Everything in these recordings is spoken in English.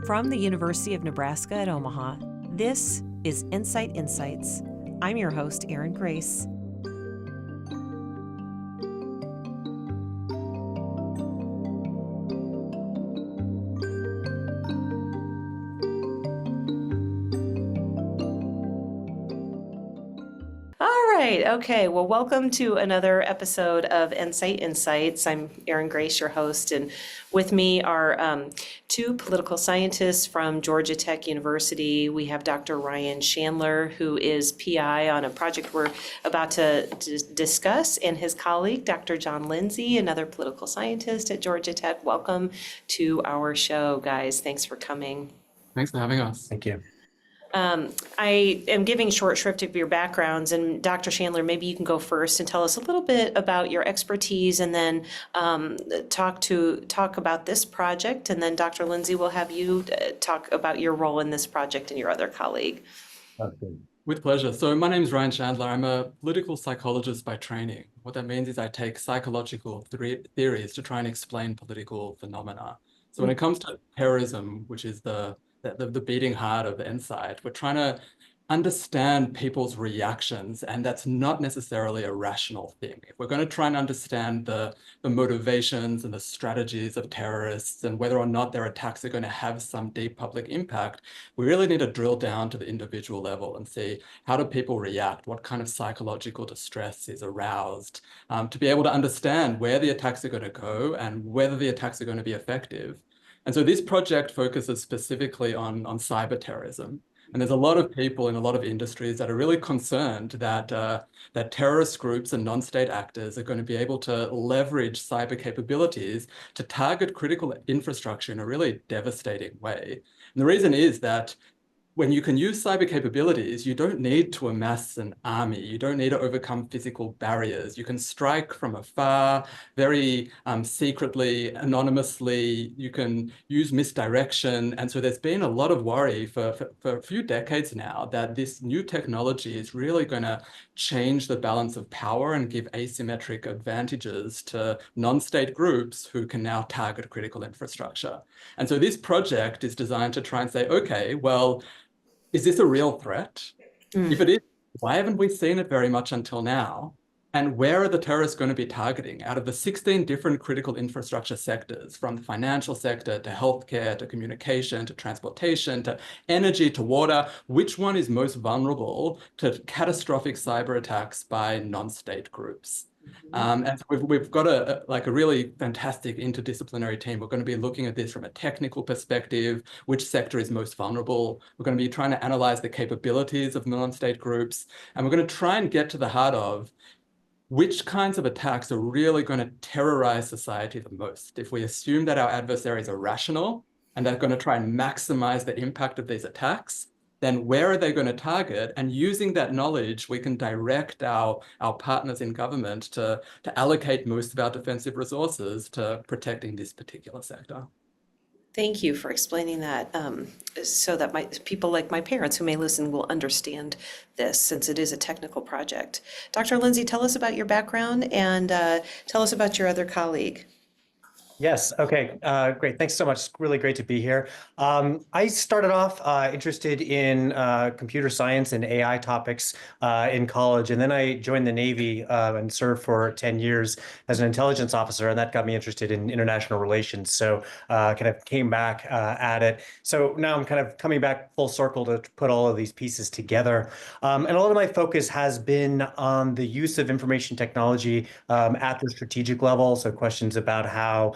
From the University of Nebraska at Omaha, this is NCITE Insights. I'm your host, Erin Grace. Okay. Well, welcome to another episode of NCITE Insights. I'm Erin Grace, your host, and with me are two political scientists from Georgia Tech University. We have Dr. Ryan Shandler, who is PI on a project we're about to discuss, and his colleague, Dr. Jon Lindsay, another political scientist at Georgia Tech. Welcome to our show, guys. Thanks for coming. Thanks for having us. Thank you. I am giving short shrift of your backgrounds, and Dr. Shandler, maybe you can go first and tell us a little bit about your expertise, and then talk about this project, and then Dr. Lindsay will have you talk about your role in this project and your other colleague. Okay. With pleasure. So my name is Ryan Shandler. I'm a political psychologist by training. What that means is I take psychological theories to try and explain political phenomena. So when it comes to terrorism, which is the beating heart of the NCITE, we're trying to understand people's reactions, and that's not necessarily a rational thing. If we're going to try and understand the motivations and the strategies of terrorists and whether or not their attacks are going to have some deep public impact, we really need to drill down to the individual level and see how do people react, what kind of psychological distress is aroused, to be able to understand where the attacks are going to go and whether the attacks are going to be effective. And so this project focuses specifically on cyber terrorism. And there's a lot of people in a lot of industries that are really concerned that, that terrorist groups and non-state actors are going to be able to leverage cyber capabilities to target critical infrastructure in a really devastating way. And the reason is that when you can use cyber capabilities, you don't need to amass an army. You don't need to overcome physical barriers. You can strike from afar, very secretly, anonymously. You can use misdirection. And so there's been a lot of worry for a few decades now that this new technology is really going to change the balance of power and give asymmetric advantages to non-state groups who can now target critical infrastructure. And so this project is designed to try and say, okay, well, is this a real threat? If it is, why haven't we seen it very much until now? And where are the terrorists going to be targeting? Out of the 16 different critical infrastructure sectors, from the financial sector to healthcare, to communication, to transportation, to energy, to water, which one is most vulnerable to catastrophic cyber attacks by non-state groups? And so we've got a really fantastic interdisciplinary team. We're going to be looking at this from a technical perspective, which sector is most vulnerable. We're going to be trying to analyze the capabilities of non-state groups, and we're going to try and get to the heart of which kinds of attacks are really going to terrorize society the most. If we assume that our adversaries are rational and they're going to try and maximize the impact of these attacks, then where are they going to target? And using that knowledge, we can direct our partners in government to allocate most of our defensive resources to protecting this particular sector. Thank you for explaining that, so that people like my parents who may listen will understand this, since it is a technical project. Dr. Lindsay, tell us about your background and tell us about your other colleague. Yes. Okay. Great. Thanks so much. It's really great to be here. I started off interested in computer science and AI topics in college, and then I joined the Navy and served for 10 years as an intelligence officer, and that got me interested in international relations. So kind of came back at it. So now I'm kind of coming back full circle to put all of these pieces together. And a lot of my focus has been on the use of information technology at the strategic level. So questions about how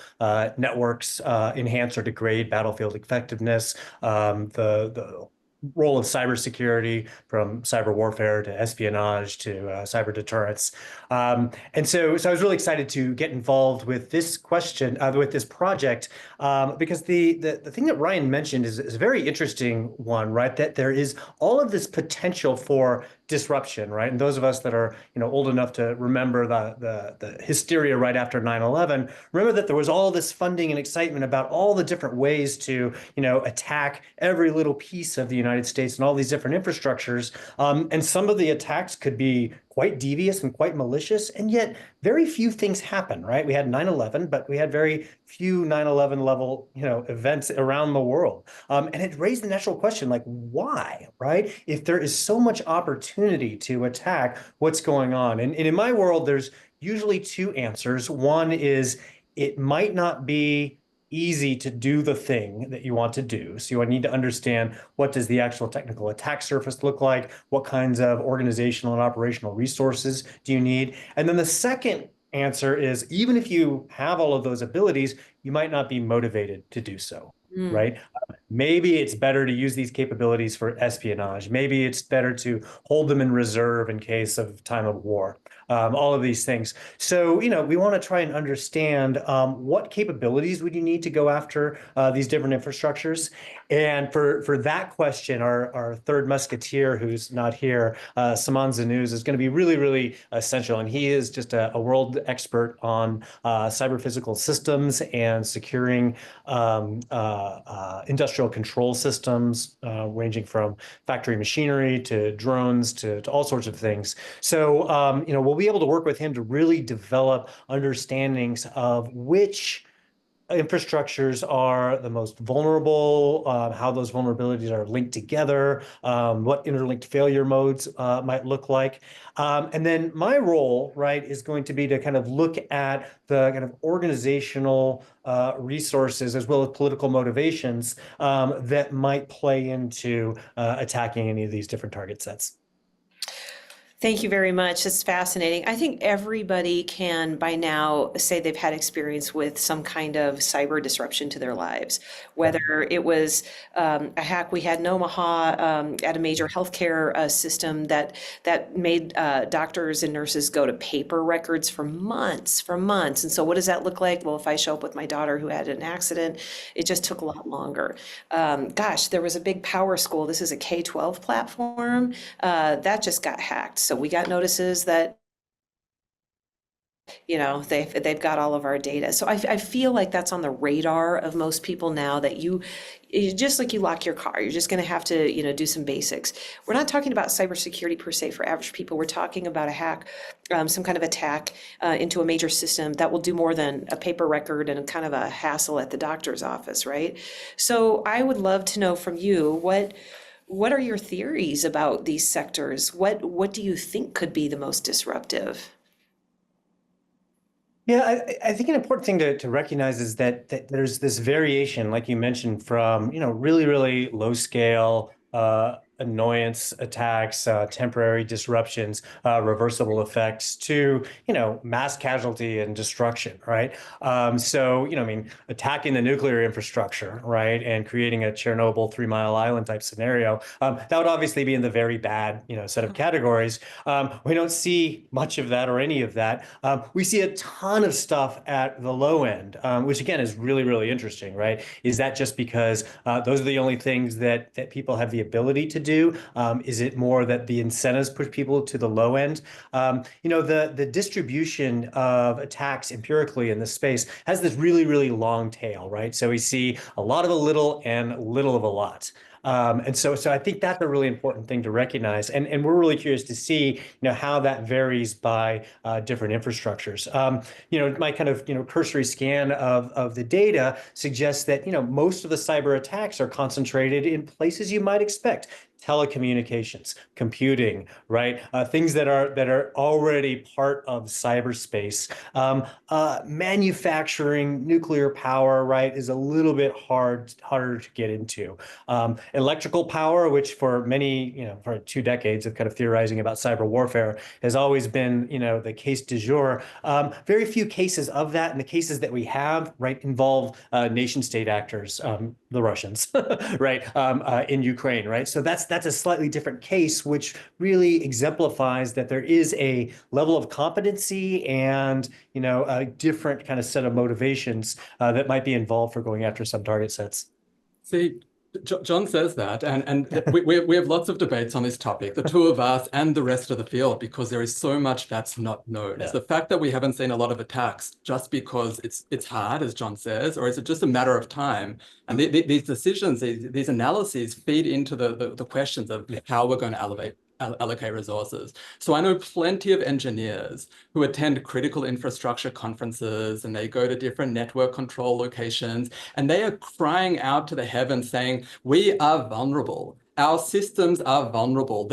networks enhance or degrade battlefield effectiveness, the role of cybersecurity, from cyber warfare to espionage to cyber deterrence. And so I was really excited to get involved with this question, with this project, because the thing that Ryan mentioned is a very interesting one, right? That there is all of this potential for disruption, right? And those of us that are old enough to remember the hysteria right after 9/11, remember that there was all this funding and excitement about all the different ways to attack every little piece of the United States and all these different infrastructures. And some of the attacks could be quite devious and quite malicious, and yet very few things happen, right? We had 9/11, but we had very few 9/11 level, events around the world. And it raised the natural question, like, why, right? If there is so much opportunity to attack, what's going on? And in my world, there's usually two answers. One is it might not be easy to do the thing that you want to do. So you need to understand, what does the actual technical attack surface look like? What kinds of organizational and operational resources do you need? And then the second answer is, even if you have all of those abilities, you might not be motivated to do so, right? Maybe it's better to use these capabilities for espionage. Maybe it's better to hold them in reserve in case of time of war. All of these things. So, we want to try and understand what capabilities would you need to go after these different infrastructures. And for that question, our third musketeer, who's not here, Saman Zanuz, is going to be really, really essential. And he is just a world expert on cyber physical systems and securing industrial control systems, ranging from factory machinery to drones to all sorts of things. So, we'll be able to work with him to really develop understandings of which infrastructures are the most vulnerable, how those vulnerabilities are linked together, what interlinked failure modes might look like. And then my role, right, is going to be to kind of look at the kind of organizational resources as well as political motivations that might play into attacking any of these different target sets. Thank you very much. It's fascinating. I think everybody can by now say they've had experience with some kind of cyber disruption to their lives, whether it was a hack we had in Omaha at a major healthcare system that made doctors and nurses go to paper records for months, And so what does that look like? Well, if I show up with my daughter who had an accident, it just took a lot longer. There was a big power school. This is a K-12 platform that just got hacked. So we got notices that, they've got all of our data. So I feel like that's on the radar of most people now, that you just like you lock your car, you're just going to have to, do some basics. We're not talking about cybersecurity per se for average people. We're talking about a hack, some kind of attack into a major system that will do more than a paper record and kind of a hassle at the doctor's office, right? So I would love to know from you, what are your theories about these sectors? What do you think could be the most disruptive? Yeah, I think an important thing to recognize is that there's this variation, like you mentioned, from really, really low scale annoyance attacks, temporary disruptions, reversible effects, to mass casualty and destruction, right? Attacking the nuclear infrastructure, right, and creating a Chernobyl 3 Mile Island type scenario, that would obviously be in the very bad set of categories. We don't see much of that or any of that. We see a ton of stuff at the low end, which again is really, really interesting, right? Is that just because those are the only things that people have the ability to do? Is it more that the incentives push people to the low end? The distribution of attacks empirically in this space has this really, really long tail, right? So we see a lot of a little and little of a lot. So I think that's a really important thing to recognize, and we're really curious to see, how that varies by different infrastructures. My kind of cursory scan of the data suggests that most of the cyber attacks are concentrated in places you might expect: telecommunications, computing, right? Things that are already part of cyberspace. Manufacturing, nuclear power, right, is a little bit harder to get into. Electrical power, which for many, for 2 decades of kind of theorizing about cyber warfare, has always been, the case du jour. Very few cases of that, and the cases that we have, right, involve nation-state actors, the Russians, right, in Ukraine, right? So that's a slightly different case, which really exemplifies that there is a level of competency and, a different kind of set of motivations that might be involved for going after some target sets. See, Jon says that, and we have lots of debates on this topic, the two of us and the rest of the field, because there is so much that's not known. Yeah. It's the fact that we haven't seen a lot of attacks just because it's hard, as Jon says, or is it just a matter of time? And these decisions, these analyses feed into the questions of how we're going to allocate resources. So I know plenty of engineers who attend critical infrastructure conferences and they go to different network control locations and they are crying out to the heavens saying, we are vulnerable. Our systems are vulnerable.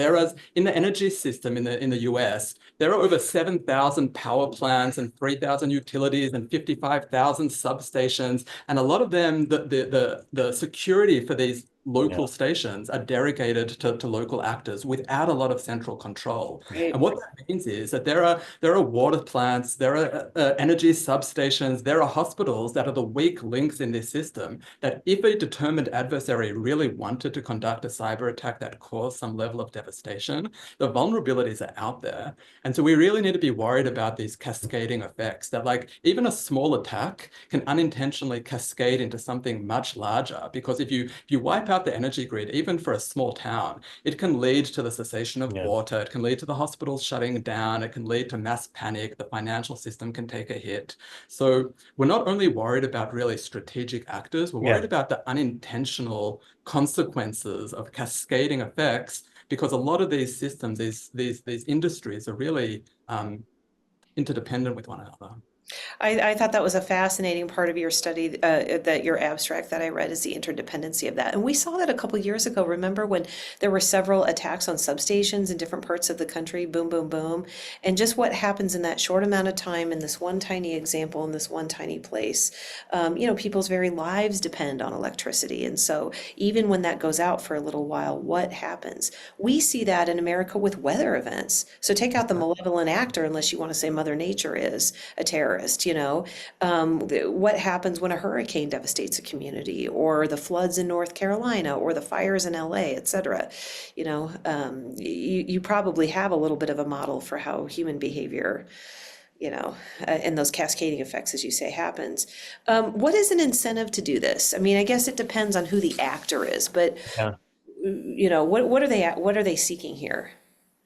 In the energy system in the US, there are over 7,000 power plants and 3,000 utilities and 55,000 substations. And a lot of them, the security for these local stations are delegated to local actors without a lot of central control. Right. And what that means is that there are water plants, there are energy substations, there are hospitals that are the weak links in this system that if a determined adversary really wanted to conduct a cyber attack that caused some level of devastation, the vulnerabilities are out there. And so we really need to be worried about these cascading effects that like even a small attack can unintentionally cascade into something much larger, because if you wipe out the energy grid, even for a small town, it can lead to the cessation of water, it can lead to the hospitals shutting down, it can lead to mass panic, the financial system can take a hit. So we're not only worried about really strategic actors, we're worried about the unintentional consequences of cascading effects, because a lot of these systems, these industries are really interdependent with one another. I thought that was a fascinating part of your study, that your abstract that I read is the interdependency of that. And we saw that a couple years ago. Remember when there were several attacks on substations in different parts of the country, boom, boom, boom. And just what happens in that short amount of time in this one tiny example, in this one tiny place. People's very lives depend on electricity. And so even when that goes out for a little while, what happens? We see that in America with weather events. So take out the malevolent actor, unless you want to say Mother Nature is a terrorist. What happens when a hurricane devastates a community, or the floods in North Carolina, or the fires in LA, et cetera. You probably have a little bit of a model for how human behavior, and those cascading effects, as you say, happens. What is an incentive to do this? I mean, I guess it depends on who the actor is, but what are they seeking here?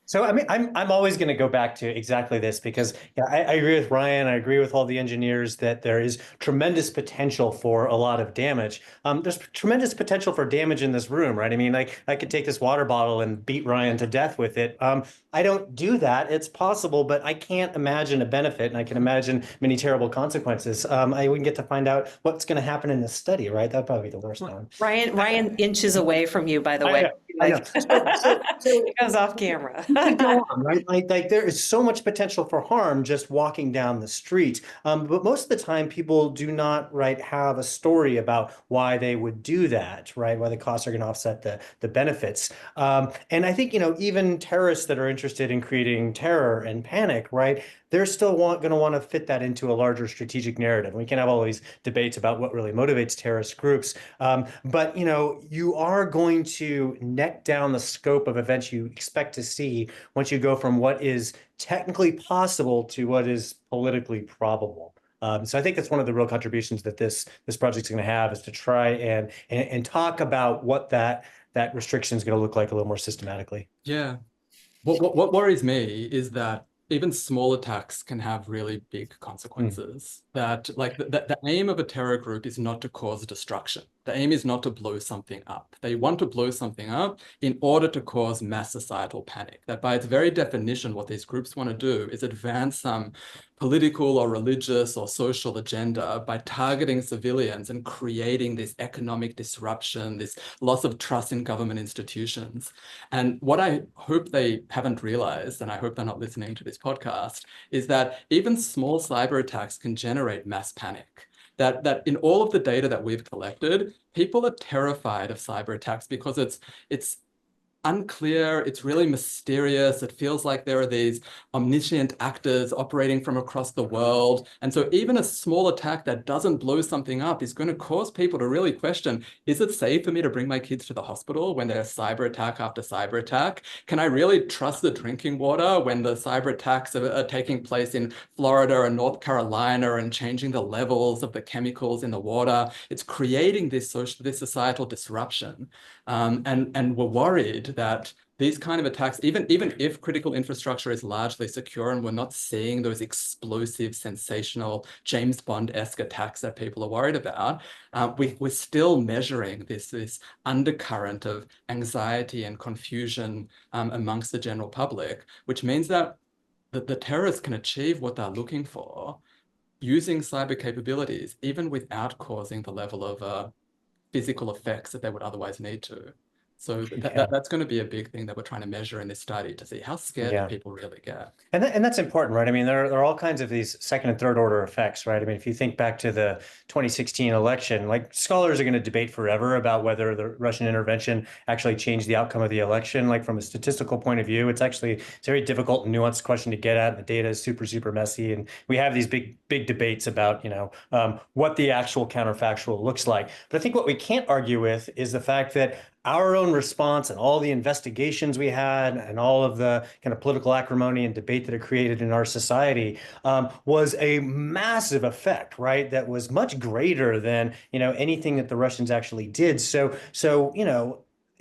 So I mean, I'm always going to go back to exactly this, because I agree with Ryan. I agree with all the engineers that there is tremendous potential for a lot of damage. There's tremendous potential for damage in this room, right? I mean, like I could take this water bottle and beat Ryan to death with it. I don't do that. It's possible, but I can't imagine a benefit, and I can imagine many terrible consequences. We can get to find out what's going to happen in this study, right? That'd probably be the worst one. Ryan inches away from you, by the way. I know. So it goes off camera. Go on, right? Like there is so much potential for harm just walking down the street. But most of the time, people do not, right, have a story about why they would do that, right? Why the costs are going to offset the benefits. And I think, even terrorists that are interested in creating terror and panic, right? They're still going to want to fit that into a larger strategic narrative. We can have all these debates about what really motivates terrorist groups. But, you are going to neck down the scope of events you expect to see once you go from what is technically possible to what is politically probable. So I think that's one of the real contributions that this project is going to have, is to try and talk about what that restriction is going to look like a little more systematically. Yeah. What worries me is that even small attacks can have really big consequences. That like the aim of a terror group is not to cause destruction. The aim is not to blow something up. They want to blow something up in order to cause mass societal panic. That by its very definition, what these groups want to do is advance some political or religious or social agenda by targeting civilians and creating this economic disruption, this loss of trust in government institutions. And what I hope they haven't realized, and I hope they're not listening to this podcast, is that even small cyber attacks can generate mass panic. That in all of the data that we've collected, people are terrified of cyber attacks because it's unclear, it's really mysterious. It feels like there are these omniscient actors operating from across the world. And so even a small attack that doesn't blow something up is going to cause people to really question, is it safe for me to bring my kids to the hospital when there's cyber attack after cyber attack? Can I really trust the drinking water when the cyber attacks are taking place in Florida and North Carolina and changing the levels of the chemicals in the water? It's creating this societal disruption. And we're worried that these kind of attacks, even if critical infrastructure is largely secure and we're not seeing those explosive, sensational, James Bond-esque attacks that people are worried about, we're still measuring this undercurrent of anxiety and confusion amongst the general public, which means that the terrorists can achieve what they're looking for using cyber capabilities, even without causing the level of physical effects that they would otherwise need to. So that's going to be a big thing that we're trying to measure in this study to see how scared do people really get. And that's important, right? I mean, there are all kinds of these second and third order effects, right? I mean, if you think back to the 2016 election, like scholars are going to debate forever about whether the Russian intervention actually changed the outcome of the election. Like from a statistical point of view, it's a very difficult and nuanced question to get at. And the data is super, super messy. And we have these big debates about, what the actual counterfactual looks like. But I think what we can't argue with is the fact that our own response and all the investigations we had and all of the kind of political acrimony and debate that it created in our society was a massive effect, right? That was much greater than, anything that the Russians actually did. So,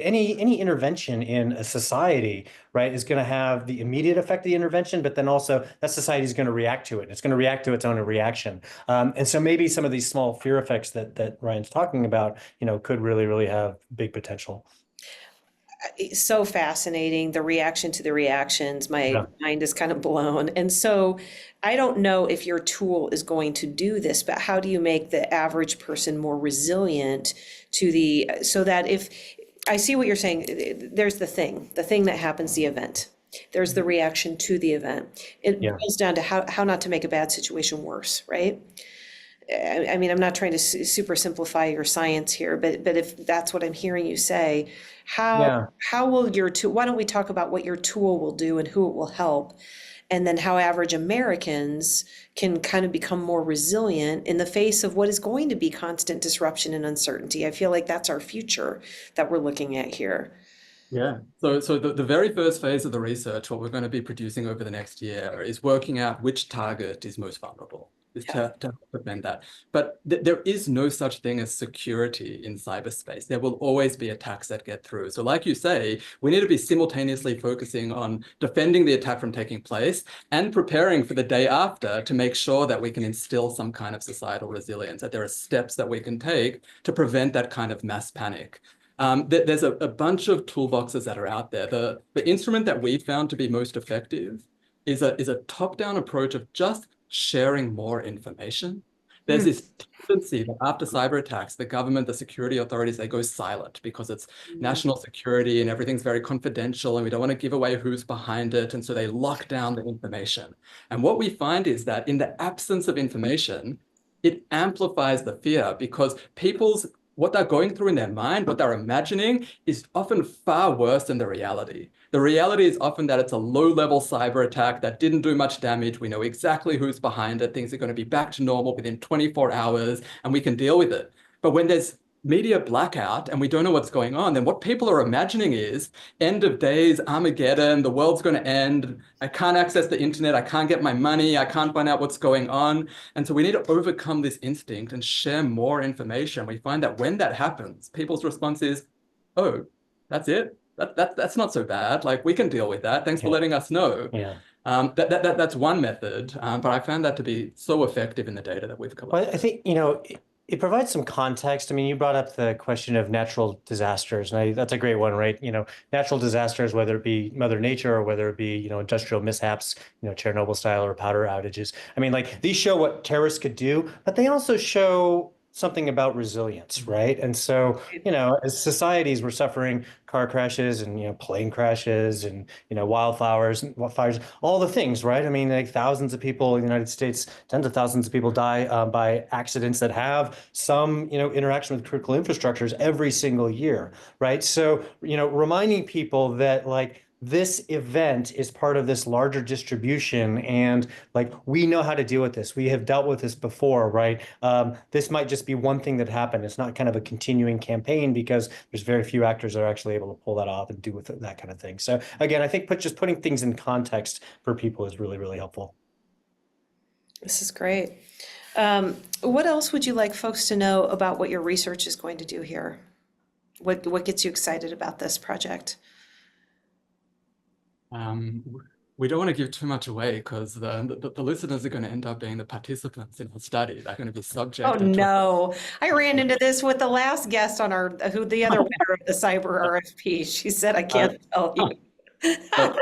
any intervention in a society, right, is going to have the immediate effect of the intervention, but then also that society is going to react to it. It's going to react to its own reaction. And so maybe some of these small fear effects that Ryan's talking about, could really, really have big potential. It's so fascinating, the reaction to the reactions. My mind is kind of blown. And so I don't know if your tool is going to do this, but how do you make the average person more resilient so that if, I see what you're saying. There's the thing that happens, the event. There's the reaction to the event. It boils down to how not to make a bad situation worse, right? I mean, I'm not trying to super simplify your science here, but if that's what I'm hearing you say, how will your tool, why don't we talk about what your tool will do and who it will help? And then how average Americans can kind of become more resilient in the face of what is going to be constant disruption and uncertainty. I feel like that's our future that we're looking at here. Yeah. So the very first phase of the research, what we're going to be producing over the next year, is working out which target is most vulnerable, to prevent that. But there is no such thing as security in cyberspace. There will always be attacks that get through. So like you say, we need to be simultaneously focusing on defending the attack from taking place and preparing for the day after to make sure that we can instill some kind of societal resilience, that there are steps that we can take to prevent that kind of mass panic. There's a bunch of toolboxes that are out there. The instrument that we found to be most effective is a top-down approach of just sharing more information. There's this tendency that after cyber attacks, the government, the security authorities, they go silent because it's national security and everything's very confidential and we don't want to give away who's behind it. And so they lock down the information. And what we find is that in the absence of information, it amplifies the fear because what they're going through in their mind, what they're imagining is often far worse than the reality. The reality is often that it's a low-level cyber attack that didn't do much damage. We know exactly who's behind it. Things are going to be back to normal within 24 hours, and we can deal with it. But when there's media blackout and we don't know what's going on, then what people are imagining is end of days, Armageddon, the world's going to end. I can't access the internet. I can't get my money. I can't find out what's going on. And so we need to overcome this instinct and share more information. We find that when that happens, people's response is, oh, that's it. That's not so bad. Like, we can deal with that. Thanks for letting us know. That's one method, but I found that to be so effective in the data that we've collected. Well, I think, it provides some context. I mean, you brought up the question of natural disasters, and that's a great one, right? Natural disasters, whether it be Mother Nature or whether it be, industrial mishaps, Chernobyl style or powder outages. I mean, like, these show what terrorists could do, but they also show something about resilience, right? And so, as societies, we're suffering car crashes and, plane crashes and, wildfires, all the things, right? I mean, like thousands of people in the United States, tens of thousands of people die by accidents that have some, interaction with critical infrastructures every single year, right? So, reminding people that like, this event is part of this larger distribution, and like, we know how to deal with this. We have dealt with this before, right? This might just be one thing that happened. It's not kind of a continuing campaign because there's very few actors that are actually able to pull that off and do with it, that kind of thing. So again, I think just putting things in context for people is really, really helpful. This is great. What else would you like folks to know about what your research is going to do here? What gets you excited about this project? We don't want to give too much away because the listeners are going to end up being the participants in the study. They're going to be Oh, subjected to. no. I ran into this with the last guest on the other winner of the cyber RFP. She said, I can't tell you. But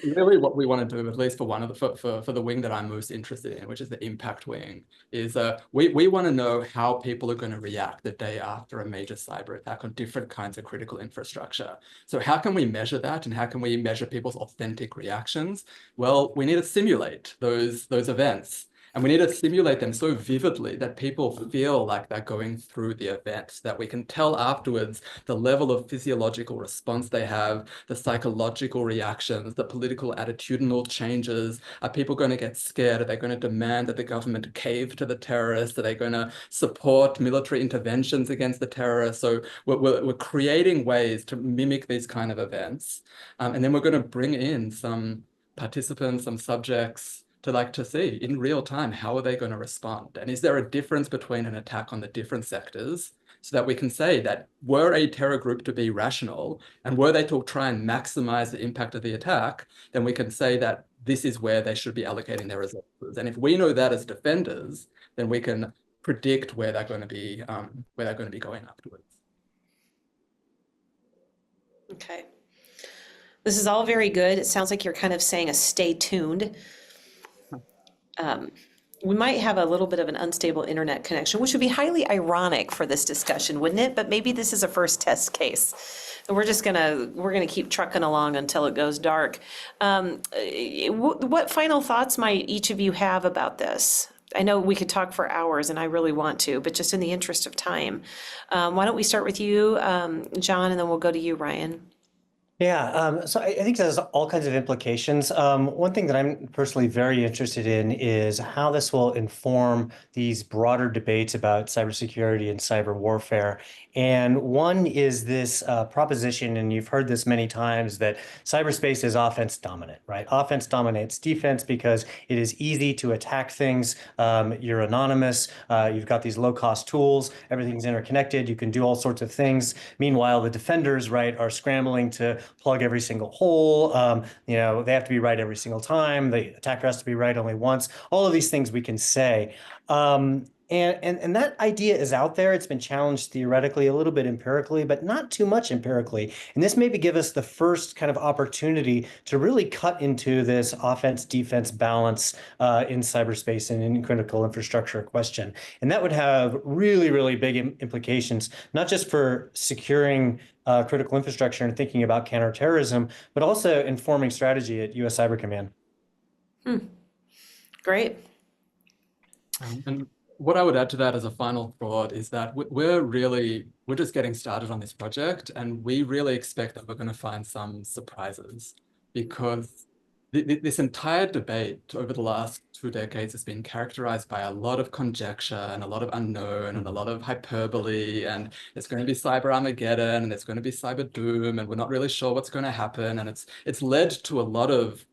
really what we want to do, at least for one of for the wing that I'm most interested in, which is the impact wing, is we want to know how people are going to react the day after a major cyber attack on different kinds of critical infrastructure. So how can we measure that, and how can we measure people's authentic reactions? Well, we need to simulate those events. And we need to simulate them so vividly that people feel like they're going through the event, that we can tell afterwards the level of physiological response they have, the psychological reactions, the political attitudinal changes. Are people going to get scared? Are they going to demand that the government cave to the terrorists? Are they going to support military interventions against the terrorists? So we're creating ways to mimic these kind of events. And then we're going to bring in some participants, some subjects, to see in real time, how are they going to respond? And is there a difference between an attack on the different sectors, so that we can say that were a terror group to be rational and were they to try and maximize the impact of the attack, then we can say that this is where they should be allocating their resources. And if we know that as defenders, then we can predict where they're going to be going afterwards. Okay. This is all very good. It sounds like you're kind of saying a stay tuned. We might have a little bit of an unstable internet connection, which would be highly ironic for this discussion, wouldn't it? But maybe this is a first test case. So we're gonna keep trucking along until it goes dark. What final thoughts might each of you have about this? I know we could talk for hours, and I really want to, but just in the interest of time, why don't we start with you, Jon, and then we'll go to you, Ryan. Yeah, so I think there's all kinds of implications. One thing that I'm personally very interested in is how this will inform these broader debates about cybersecurity and cyber warfare. And one is this proposition, and you've heard this many times, that cyberspace is offense dominant, right? Offense dominates defense because it is easy to attack things. You're anonymous. You've got these low-cost tools. Everything's interconnected. You can do all sorts of things. Meanwhile, the defenders, right, are scrambling to plug every single hole. They have to be right every single time. The attacker has to be right only once. All of these things we can say. And that idea is out there. It's been challenged theoretically, a little bit empirically, but not too much empirically. And this maybe give us the first kind of opportunity to really cut into this offense-defense balance in cyberspace and in critical infrastructure question. And that would have really, really big implications, not just for securing critical infrastructure and thinking about counterterrorism, but also informing strategy at U.S. Cyber Command. Great. And what I would add to that as a final thought is that we're just getting started on this project, and we really expect that we're going to find some surprises, because this entire debate over the last 2 decades has been characterized by a lot of conjecture and a lot of unknown and a lot of hyperbole, and there's going to be cyber Armageddon and there's going to be cyber doom, and we're not really sure what's going to happen, and it's led to a lot of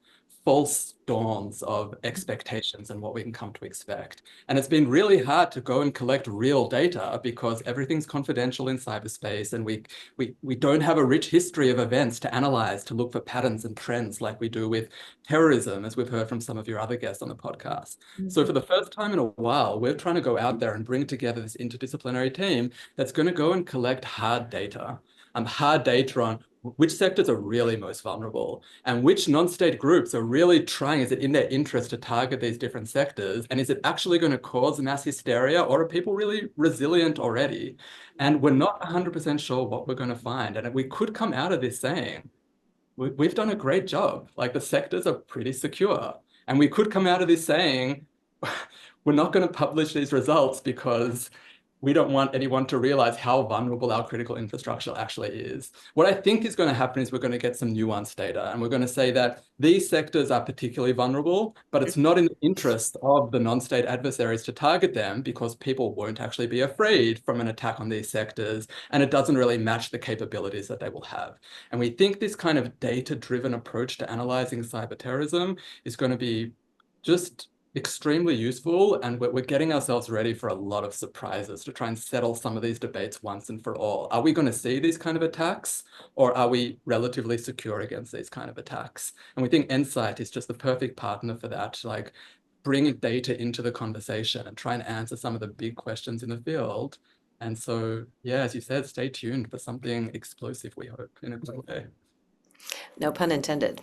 false dawns of expectations and what we can come to expect. And it's been really hard to go and collect real data because everything's confidential in cyberspace, and we don't have a rich history of events to analyze, to look for patterns and trends like we do with terrorism, as we've heard from some of your other guests on the podcast. So for the first time in a while, we're trying to go out there and bring together this interdisciplinary team that's going to go and collect hard data on which sectors are really most vulnerable and which non-state groups are really trying, is it in their interest to target these different sectors? And is it actually going to cause mass hysteria, or are people really resilient already? And we're not 100% sure what we're going to find. And we could come out of this saying, we've done a great job. Like, the sectors are pretty secure. And we could come out of this saying, we're not going to publish these results because we don't want anyone to realize how vulnerable our critical infrastructure actually is. What I think is going to happen is we're going to get some nuanced data, and we're going to say that these sectors are particularly vulnerable, but it's not in the interest of the non-state adversaries to target them because people won't actually be afraid from an attack on these sectors, and it doesn't really match the capabilities that they will have. And we think this kind of data-driven approach to analyzing cyber terrorism is going to be just extremely useful, and we're getting ourselves ready for a lot of surprises to try and settle some of these debates once and for all. Are we going to see these kind of attacks, or are we relatively secure against these kind of attacks? And we think NCITE is just the perfect partner for that, like bring data into the conversation and try and answer some of the big questions in the field. And so, yeah, as you said, stay tuned for something explosive, we hope, in a good way. No pun intended.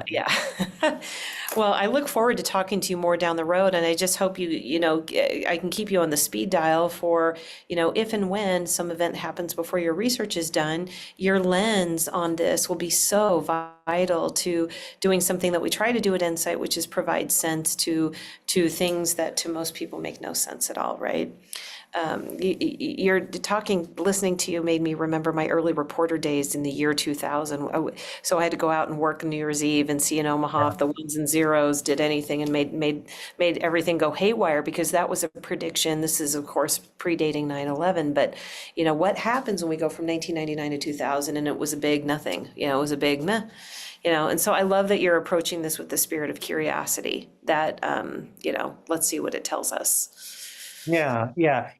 Yeah. Well, I look forward to talking to you more down the road, and I just hope I can keep you on the speed dial for, if and when some event happens before your research is done, your lens on this will be so vital to doing something that we try to do at NCITE, which is provide sense to things that to most people make no sense at all, right? Listening to you made me remember my early reporter days in the year 2000. So I had to go out and work on New Year's Eve and see in Omaha if the ones and zeros did anything, and made everything go haywire, because that was a prediction. This is, of course, predating 9/11. But, what happens when we go from 1999 to 2000, and it was a big nothing, it was a big meh. And so I love that you're approaching this with the spirit of curiosity, that, let's see what it tells us. Yeah.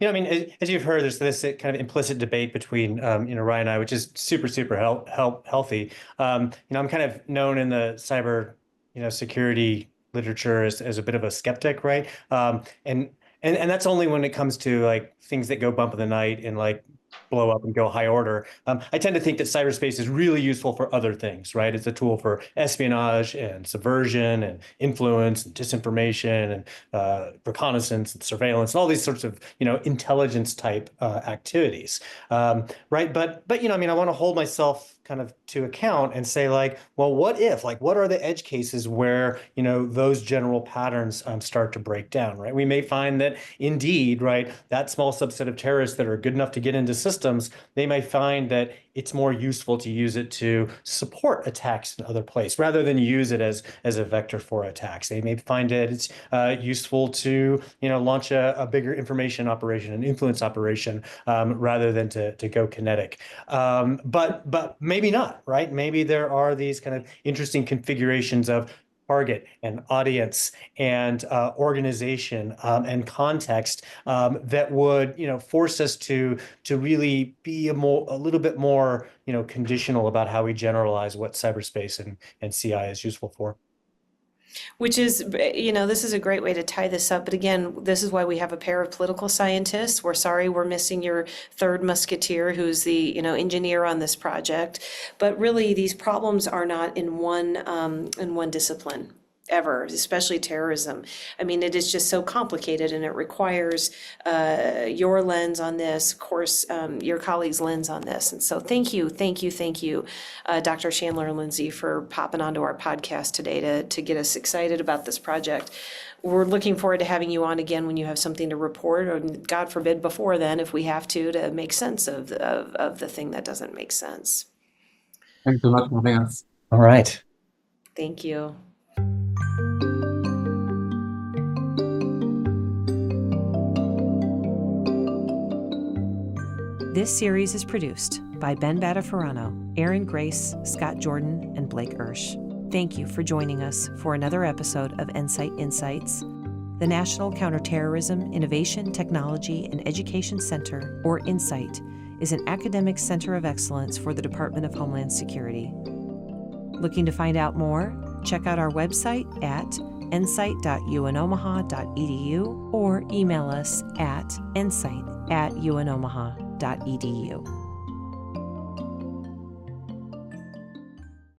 I mean, as you've heard, there's this kind of implicit debate between, Ryan and I, which is super, super healthy. I'm kind of known in the cyber, security literature as a bit of a skeptic, right? And that's only when it comes to like things that go bump in the night and like blow up and go high order. I tend to think that cyberspace is really useful for other things, right? It's a tool for espionage and subversion and influence and disinformation and reconnaissance and surveillance and all these sorts of, intelligence type activities, right? But I mean, I want to hold myself kind of to account and say like, well, what are the edge cases where, those general patterns start to break down, right? We may find that indeed, right, that small subset of terrorists that are good enough to get into systems, they may find that it's more useful to use it to support attacks in other places rather than use it as a vector for attacks. They may find that it's useful to launch a bigger information operation, an influence operation, rather than to go kinetic. But maybe not, right? Maybe there are these kind of interesting configurations of target and audience and organization and context that would force us to really be a little bit more conditional about how we generalize what cyberspace and CI is useful for. Which is, this is a great way to tie this up. But again, this is why we have a pair of political scientists. We're sorry we're missing your third musketeer, who's the, engineer on this project. But really, these problems are not in one discipline ever, especially terrorism. I mean, it is just so complicated, and it requires your lens on this, of course, your colleagues' lens on this. And so thank you, Dr. Shandler and Lindsay, for popping onto our podcast today to get us excited about this project. We're looking forward to having you on again when you have something to report, or God forbid before then, if we have to make sense of the thing that doesn't make sense. Thanks so much for having us. All right. Thank you. This series is produced by Ben Badafarano, Erin Grace, Scott Jordan, and Blake Ersch. Thank you for joining us for another episode of NCITE Insights. The National Counterterrorism, Innovation, Technology, and Education Center, or NCITE, is an academic center of excellence for the Department of Homeland Security. Looking to find out more? Check out our website at ncite.unomaha.edu or email us at ncite@unomaha.edu.